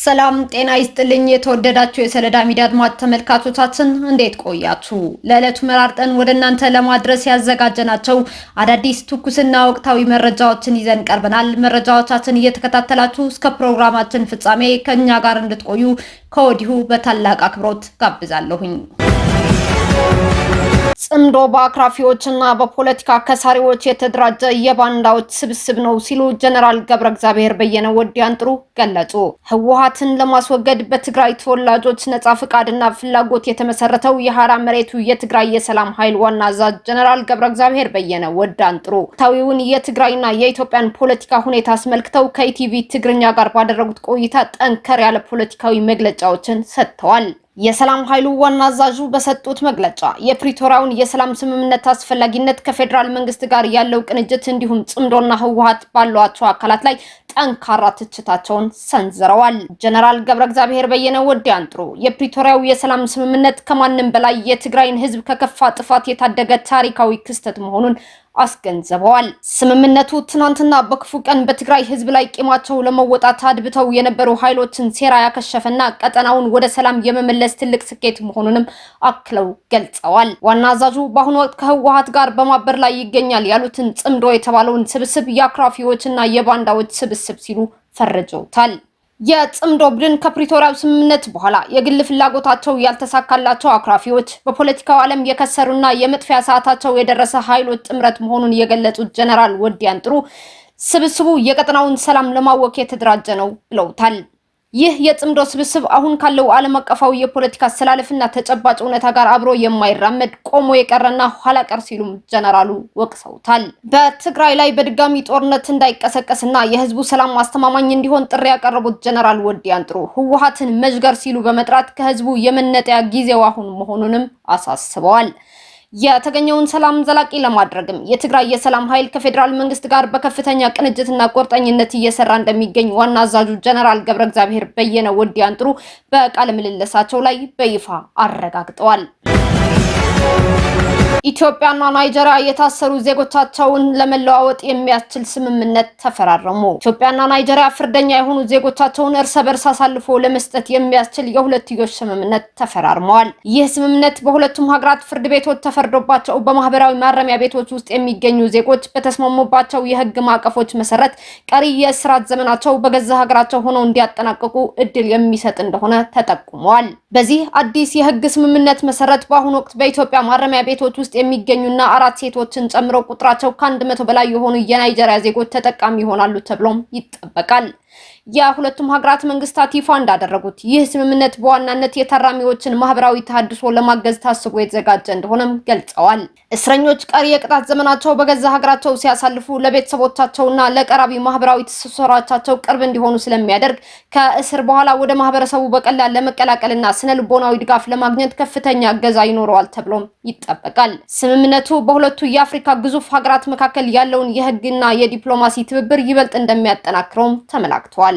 ሰላም ጤና ይስጥልኝ የተወደዳችሁ የሰለዳ ሚዲያ አድማጭ ተመልካቾቻችን እንዴት ቆያችሁ? ለዕለቱ መራርጠን ወደ እናንተ ለማድረስ ያዘጋጀናቸው አዳዲስ ትኩስና ወቅታዊ መረጃዎችን ይዘን ቀርበናል። መረጃዎቻችን እየተከታተላችሁ እስከ ፕሮግራማችን ፍጻሜ ከኛ ጋር እንድትቆዩ ከወዲሁ በታላቅ አክብሮት ጋብዛለሁኝ። ጽምዶ በአክራፊዎችና በፖለቲካ ከሳሪዎች የተደራጀ የባንዳዎች ስብስብ ነው ሲሉ ጀነራል ገብረ እግዚአብሔር በየነ ወዲያንጥሩ ገለጹ። ህወሓትን ለማስወገድ በትግራይ ተወላጆች ነጻ ፍቃድና ፍላጎት የተመሰረተው የሐራ መሬቱ የትግራይ የሰላም ኃይል ዋና አዛዥ ጀነራል ገብረ እግዚአብሔር በየነ ወዲያንጥሩ ታዊውን የትግራይና የኢትዮጵያን ፖለቲካ ሁኔታ አስመልክተው ከኢቲቪ ትግርኛ ጋር ባደረጉት ቆይታ ጠንከር ያለ ፖለቲካዊ መግለጫዎችን ሰጥተዋል። የሰላም ኃይሉ ዋና አዛዡ በሰጡት መግለጫ የፕሪቶሪያውን የሰላም ስምምነት አስፈላጊነት ከፌደራል መንግስት ጋር ያለው ቅንጅት እንዲሁም ጽምዶና ህወሓት ባሏቸው አካላት ላይ ጠንካራ ትችታቸውን ሰንዝረዋል። ጀነራል ገብረ እግዚአብሔር በየነ ወዲያንጥሩ የፕሪቶሪያው የሰላም ስምምነት ከማንም በላይ የትግራይን ህዝብ ከከፋ ጥፋት የታደገ ታሪካዊ ክስተት መሆኑን አስገንዝበዋል። ስምምነቱ ትናንትና በክፉ ቀን በትግራይ ህዝብ ላይ ቂማቸው ለመወጣት አድብተው የነበሩ ኃይሎችን ሴራ ያከሸፈና ቀጠናውን ወደ ሰላም የመመለስ ትልቅ ስኬት መሆኑንም አክለው ገልጸዋል። ዋና አዛዡ በአሁኑ ወቅት ከህወሓት ጋር በማበር ላይ ይገኛል ያሉትን ጽምዶ የተባለውን ስብስብ የአክራፊዎችና የባንዳዎች ስብስብ ሲሉ ፈርጀውታል። የጽምዶ ቡድን ከፕሪቶሪያው ስምምነት በኋላ የግል ፍላጎታቸው ያልተሳካላቸው አክራፊዎች በፖለቲካው ዓለም የከሰሩና የመጥፊያ ሰዓታቸው የደረሰ ኃይሎች ጥምረት መሆኑን የገለጹት ጀነራል ወዲያንጥሩ ስብስቡ የቀጠናውን ሰላም ለማወክ የተደራጀ ነው ብለውታል። ይህ የጽምዶ ስብስብ አሁን ካለው ዓለም አቀፋዊ የፖለቲካ አሰላለፍና ተጨባጭ እውነታ ጋር አብሮ የማይራመድ ቆሞ የቀረና ኋላ ቀር ሲሉም ጀነራሉ ወቅሰውታል። በትግራይ ላይ በድጋሚ ጦርነት እንዳይቀሰቀስና የህዝቡ ሰላም ማስተማማኝ እንዲሆን ጥሪ ያቀረቡት ጀነራል ወዲያንጥሩ ህወሓትን መዥገር ሲሉ በመጥራት ከህዝቡ የመነጠያ ጊዜው አሁን መሆኑንም አሳስበዋል። የተገኘውን ሰላም ዘላቂ ለማድረግም የትግራይ የሰላም ኃይል ከፌደራል መንግስት ጋር በከፍተኛ ቅንጅትና ቁርጠኝነት እየሰራ እንደሚገኝ ዋና አዛዡ ጀነራል ገብረ እግዚአብሔር በየነ ወዲያንጥሩ በቃለ ምልልሳቸው ላይ በይፋ አረጋግጠዋል። ኢትዮጵያና ናይጄሪያ የታሰሩ ዜጎቻቸውን ለመለዋወጥ የሚያስችል ስምምነት ተፈራረሙ። ኢትዮጵያና ናይጄሪያ ፍርደኛ የሆኑ ዜጎቻቸውን እርስ በርስ አሳልፎ ለመስጠት የሚያስችል የሁለትዮሽ ስምምነት ተፈራርመዋል። ይህ ስምምነት በሁለቱም ሀገራት ፍርድ ቤቶች ተፈርዶባቸው በማህበራዊ ማረሚያ ቤቶች ውስጥ የሚገኙ ዜጎች በተስማሙባቸው የህግ ማዕቀፎች መሰረት ቀሪ የእስራት ዘመናቸው በገዛ ሀገራቸው ሆነው እንዲያጠናቅቁ እድል የሚሰጥ እንደሆነ ተጠቁመዋል። በዚህ አዲስ የህግ ስምምነት መሰረት በአሁኑ ወቅት በኢትዮጵያ ማረሚያ ቤቶች ውስጥ የሚገኙና 4 ሴቶችን ጨምሮ ቁጥራቸው ከ100 በላይ የሆኑ የናይጄሪያ ዜጎች ተጠቃሚ ይሆናሉ ተብሎም ይጠበቃል። የሁለቱም ሀገራት መንግስታት ይፋ እንዳደረጉት ይህ ስምምነት በዋናነት የታራሚዎችን ማህበራዊ ተሃድሶ ለማገዝ ታስቦ የተዘጋጀ እንደሆነም ገልጸዋል። እስረኞች ቀሪ የቅጣት ዘመናቸው በገዛ ሀገራቸው ሲያሳልፉ ለቤተሰቦቻቸውና ለቀራቢ ማህበራዊ ትስስራቸው ቅርብ እንዲሆኑ ስለሚያደርግ ከእስር በኋላ ወደ ማህበረሰቡ በቀላል ለመቀላቀልና ስነልቦናዊ ድጋፍ ለማግኘት ከፍተኛ እገዛ ይኖረዋል ተብሎም ይጠበቃል። ስምምነቱ በሁለቱ የአፍሪካ ግዙፍ ሀገራት መካከል ያለውን የህግና የዲፕሎማሲ ትብብር ይበልጥ እንደሚያጠናክረውም ተመላክቷል።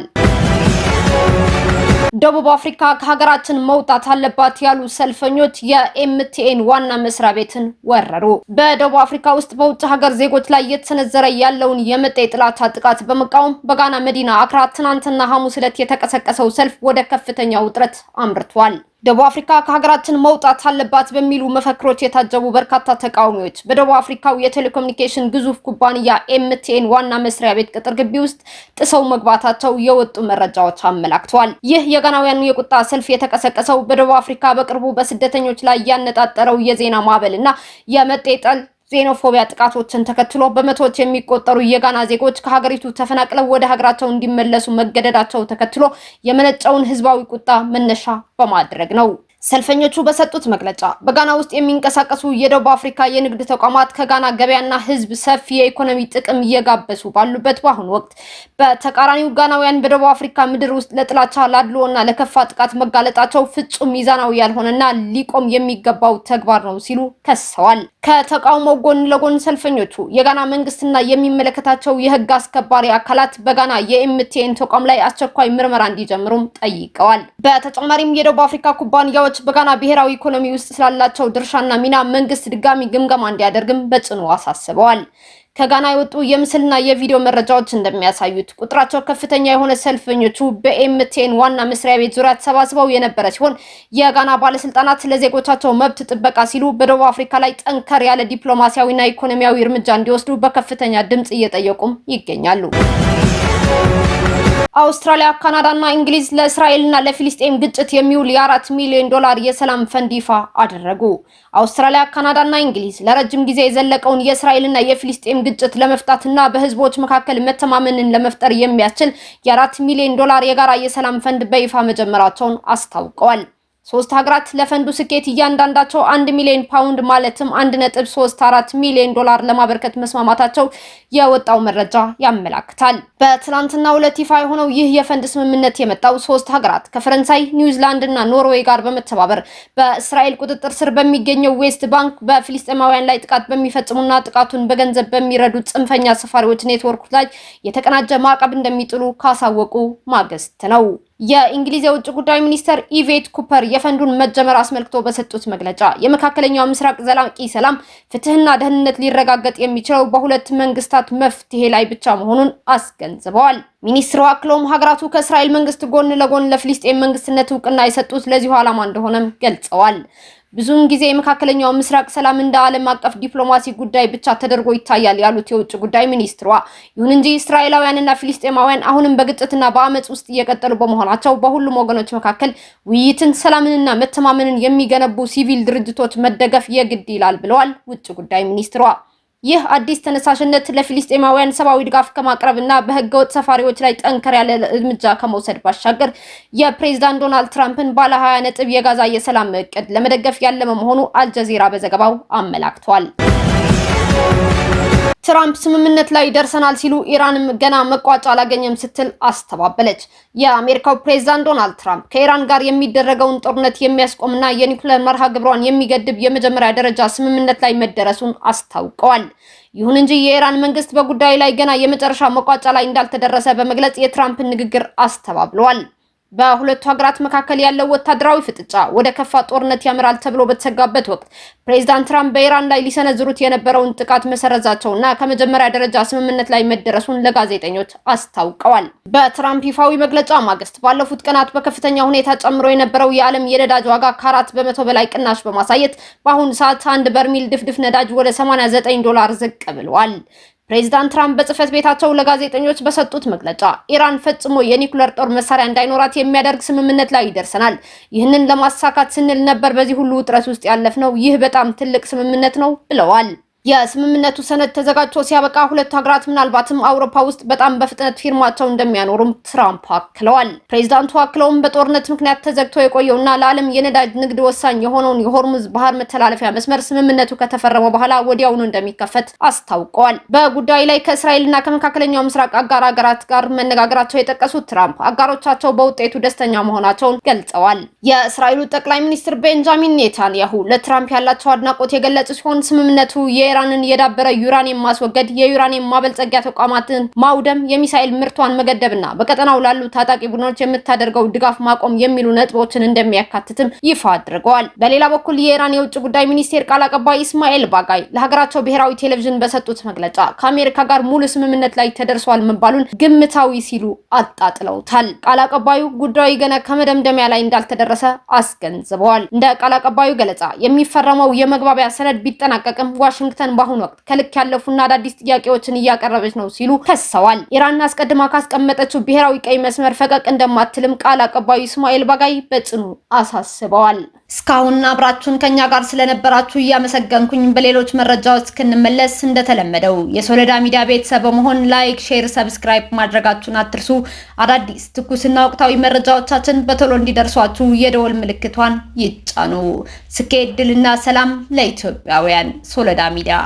ደቡብ አፍሪካ ከሀገራችን መውጣት አለባት ያሉ ሰልፈኞች የኤምቲኤን ዋና መስሪያ ቤትን ወረሩ። በደቡብ አፍሪካ ውስጥ በውጭ ሀገር ዜጎች ላይ የተሰነዘረ ያለውን የመጤ ጥላቻ ጥቃት በመቃወም በጋና መዲና አክራ ትናንትና ሐሙስ ዕለት የተቀሰቀሰው ሰልፍ ወደ ከፍተኛ ውጥረት አምርቷል። ደቡብ አፍሪካ ከሀገራችን መውጣት አለባት በሚሉ መፈክሮች የታጀቡ በርካታ ተቃዋሚዎች በደቡብ አፍሪካው የቴሌኮሙኒኬሽን ግዙፍ ኩባንያ ኤምቲኤን ዋና መስሪያ ቤት ቅጥር ግቢ ውስጥ ጥሰው መግባታቸው የወጡ መረጃዎች አመላክተዋል። ይህ የጋናውያኑ የቁጣ ሰልፍ የተቀሰቀሰው በደቡብ አፍሪካ በቅርቡ በስደተኞች ላይ ያነጣጠረው የዜና ማዕበልና የመጤጠል ዜኖፎቢያ ጥቃቶችን ተከትሎ በመቶዎች የሚቆጠሩ የጋና ዜጎች ከሀገሪቱ ተፈናቅለው ወደ ሀገራቸው እንዲመለሱ መገደዳቸው ተከትሎ የመነጨውን ህዝባዊ ቁጣ መነሻ በማድረግ ነው። ሰልፈኞቹ በሰጡት መግለጫ በጋና ውስጥ የሚንቀሳቀሱ የደቡብ አፍሪካ የንግድ ተቋማት ከጋና ገበያና ህዝብ ሰፊ የኢኮኖሚ ጥቅም እየጋበሱ ባሉበት በአሁኑ ወቅት በተቃራኒው ጋናውያን በደቡብ አፍሪካ ምድር ውስጥ ለጥላቻ ላድሎና ለከፋ ጥቃት መጋለጣቸው ፍጹም ሚዛናዊ ያልሆነና ሊቆም የሚገባው ተግባር ነው ሲሉ ከሰዋል። ከተቃውሞ ጎን ለጎን ሰልፈኞቹ የጋና መንግስትና የሚመለከታቸው የህግ አስከባሪ አካላት በጋና የኤምቲኤን ተቋም ላይ አስቸኳይ ምርመራ እንዲጀምሩም ጠይቀዋል። በተጨማሪም የደቡብ አፍሪካ ኩባንያዎች በጋና ብሔራዊ ኢኮኖሚ ውስጥ ስላላቸው ድርሻና ሚና መንግስት ድጋሚ ግምገማ እንዲያደርግም በጽኑ አሳስበዋል። ከጋና የወጡ የምስልና የቪዲዮ መረጃዎች እንደሚያሳዩት ቁጥራቸው ከፍተኛ የሆነ ሰልፈኞቹ በኤምቲኤን ዋና መስሪያ ቤት ዙሪያ ተሰባስበው የነበረ ሲሆን የጋና ባለስልጣናት ለዜጎቻቸው መብት ጥበቃ ሲሉ በደቡብ አፍሪካ ላይ ጠንከር ያለ ዲፕሎማሲያዊና ኢኮኖሚያዊ እርምጃ እንዲወስዱ በከፍተኛ ድምጽ እየጠየቁም ይገኛሉ። አውስትራሊያ፣ ካናዳና እንግሊዝ ለእስራኤልና ለፊሊስጤም ግጭት የሚውል የ$4 ሚሊዮን የሰላም ፈንድ ይፋ አደረጉ። አውስትራሊያ፣ ካናዳና እንግሊዝ ለረጅም ጊዜ የዘለቀውን የእስራኤልና የፊሊስጤም ግጭት ለመፍታትና በህዝቦች መካከል መተማመንን ለመፍጠር የሚያስችል የ$4 ሚሊዮን የጋራ የሰላም ፈንድ በይፋ መጀመራቸውን አስታውቀዋል። ሶስት ሀገራት ለፈንዱ ስኬት እያንዳንዳቸው 1 ሚሊዮን ፓውንድ ማለትም $1.34 ሚሊዮን ለማበርከት መስማማታቸው የወጣው መረጃ ያመላክታል። በትናንትናው ዕለት ይፋ የሆነው ይህ የፈንድ ስምምነት የመጣው ሶስት ሀገራት ከፈረንሳይ፣ ኒውዚላንድ እና ኖርዌይ ጋር በመተባበር በእስራኤል ቁጥጥር ስር በሚገኘው ዌስት ባንክ በፊሊስጤማውያን ላይ ጥቃት በሚፈጽሙና ጥቃቱን በገንዘብ በሚረዱ ጽንፈኛ ሰፋሪዎች ኔትወርክ ላይ የተቀናጀ ማዕቀብ እንደሚጥሉ ካሳወቁ ማግስት ነው። የእንግሊዝ የውጭ ጉዳይ ሚኒስተር ኢቬት ኩፐር የፈንዱን መጀመር አስመልክቶ በሰጡት መግለጫ የመካከለኛው ምስራቅ ዘላቂ ሰላም፣ ፍትህና ደህንነት ሊረጋገጥ የሚችለው በሁለት መንግስታት መፍትሄ ላይ ብቻ መሆኑን አስገንዝበዋል። ሚኒስትሩ አክለውም ሀገራቱ ከእስራኤል መንግስት ጎን ለጎን ለፍልስጤም መንግስትነት እውቅና የሰጡት ለዚሁ ዓላማ እንደሆነም ገልጸዋል። ብዙውን ጊዜ የመካከለኛው ምስራቅ ሰላም እንደ ዓለም አቀፍ ዲፕሎማሲ ጉዳይ ብቻ ተደርጎ ይታያል ያሉት የውጭ ጉዳይ ሚኒስትሯ፣ ይሁን እንጂ እስራኤላውያንና ፍልስጤማውያን አሁንም በግጭትና በአመጽ ውስጥ እየቀጠሉ በመሆናቸው በሁሉም ወገኖች መካከል ውይይትን፣ ሰላምንና መተማመንን የሚገነቡ ሲቪል ድርጅቶች መደገፍ የግድ ይላል ብለዋል ውጭ ጉዳይ ሚኒስትሯ። ይህ አዲስ ተነሳሽነት ለፊሊስጤማውያን ሰብአዊ ድጋፍ ከማቅረብና በህገወጥ ሰፋሪዎች ላይ ጠንከር ያለ እርምጃ ከመውሰድ ባሻገር የፕሬዝዳንት ዶናልድ ትራምፕን ባለ 20 ነጥብ የጋዛ የሰላም እቅድ ለመደገፍ ያለመ መሆኑ አልጀዚራ በዘገባው አመላክቷል። ትራምፕ ስምምነት ላይ ደርሰናል ሲሉ ኢራንም ገና መቋጫ አላገኘም ስትል አስተባበለች። የአሜሪካው ፕሬዝዳንት ዶናልድ ትራምፕ ከኢራን ጋር የሚደረገውን ጦርነት የሚያስቆምና የኒውክሌር መርሃ ግብሯን የሚገድብ የመጀመሪያ ደረጃ ስምምነት ላይ መደረሱን አስታውቀዋል። ይሁን እንጂ የኢራን መንግስት በጉዳዩ ላይ ገና የመጨረሻ መቋጫ ላይ እንዳልተደረሰ በመግለጽ የትራምፕን ንግግር አስተባብለዋል። በሁለቱ ሀገራት መካከል ያለው ወታደራዊ ፍጥጫ ወደ ከፋ ጦርነት ያመራል ተብሎ በተሰጋበት ወቅት ፕሬዝዳንት ትራምፕ በኢራን ላይ ሊሰነዝሩት የነበረውን ጥቃት መሰረዛቸውና ከመጀመሪያ ደረጃ ስምምነት ላይ መደረሱን ለጋዜጠኞች አስታውቀዋል። በትራምፕ ይፋዊ መግለጫ ማግስት ባለፉት ቀናት በከፍተኛ ሁኔታ ጨምሮ የነበረው የዓለም የነዳጅ ዋጋ ከ4 በመቶ በላይ ቅናሽ በማሳየት በአሁኑ ሰዓት አንድ በርሚል ድፍድፍ ነዳጅ ወደ $89 ዝቅ ብሏል። ፕሬዝዳንት ትራምፕ በጽህፈት ቤታቸው ለጋዜጠኞች በሰጡት መግለጫ ኢራን ፈጽሞ የኒውክሌር ጦር መሳሪያ እንዳይኖራት የሚያደርግ ስምምነት ላይ ይደርሰናል። ይህንን ለማሳካት ስንል ነበር በዚህ ሁሉ ውጥረት ውስጥ ያለፍነው። ይህ በጣም ትልቅ ስምምነት ነው ብለዋል። የስምምነቱ ሰነድ ተዘጋጅቶ ሲያበቃ ሁለቱ ሀገራት ምናልባትም አውሮፓ ውስጥ በጣም በፍጥነት ፊርማቸው እንደሚያኖሩም ትራምፕ አክለዋል። ፕሬዝዳንቱ አክለውም በጦርነት ምክንያት ተዘግቶ የቆየውና ለዓለም የነዳጅ ንግድ ወሳኝ የሆነውን የሆርሙዝ ባህር መተላለፊያ መስመር ስምምነቱ ከተፈረመ በኋላ ወዲያውኑ እንደሚከፈት አስታውቀዋል። በጉዳዩ ላይ ከእስራኤልና ከመካከለኛው ምስራቅ አጋር ሀገራት ጋር መነጋገራቸው የጠቀሱት ትራምፕ አጋሮቻቸው በውጤቱ ደስተኛ መሆናቸውን ገልጸዋል። የእስራኤሉ ጠቅላይ ሚኒስትር ቤንጃሚን ኔታንያሁ ለትራምፕ ያላቸው አድናቆት የገለጹ ሲሆን ስምምነቱ የኢራንን የዳበረ ዩራኒየም ማስወገድ፣ የዩራኒየም ማበልጸጊያ ተቋማትን ማውደም፣ የሚሳኤል ምርቷን መገደብና በቀጠናው ላሉ ታጣቂ ቡድኖች የምታደርገው ድጋፍ ማቆም የሚሉ ነጥቦችን እንደሚያካትትም ይፋ አድርገዋል። በሌላ በኩል የኢራን የውጭ ጉዳይ ሚኒስቴር ቃል አቀባይ ኢስማኤል ባጋይ ለሀገራቸው ብሔራዊ ቴሌቪዥን በሰጡት መግለጫ ከአሜሪካ ጋር ሙሉ ስምምነት ላይ ተደርሷል መባሉን ግምታዊ ሲሉ አጣጥለውታል። ቃል አቀባዩ ጉዳዩ ገና ከመደምደሚያ ላይ እንዳልተደረሰ አስገንዝበዋል። እንደ ቃል አቀባዩ ገለጻ የሚፈረመው የመግባቢያ ሰነድ ቢጠናቀቅም ዋሽንግተን በአሁኑ ወቅት ከልክ ያለፉና አዳዲስ ጥያቄዎችን እያቀረበች ነው ሲሉ ከሰዋል። ኢራን አስቀድማ ካስቀመጠችው ብሔራዊ ቀይ መስመር ፈቀቅ እንደማትልም ቃል አቀባዩ ኢስማኤል ባጋይ በጽኑ አሳስበዋል። እስካሁን አብራችሁን ከኛ ጋር ስለነበራችሁ እያመሰገንኩኝ በሌሎች መረጃዎች እስክንመለስ እንደተለመደው የሶለዳ ሚዲያ ቤተሰብ በመሆን ላይክ፣ ሼር፣ ሰብስክራይብ ማድረጋችሁን አትርሱ። አዳዲስ ትኩስና ወቅታዊ መረጃዎቻችን በቶሎ እንዲደርሷችሁ የደወል ምልክቷን ይጫኑ። ስኬት፣ ድልና ሰላም ለኢትዮጵያውያን። ሶለዳ ሚዲያ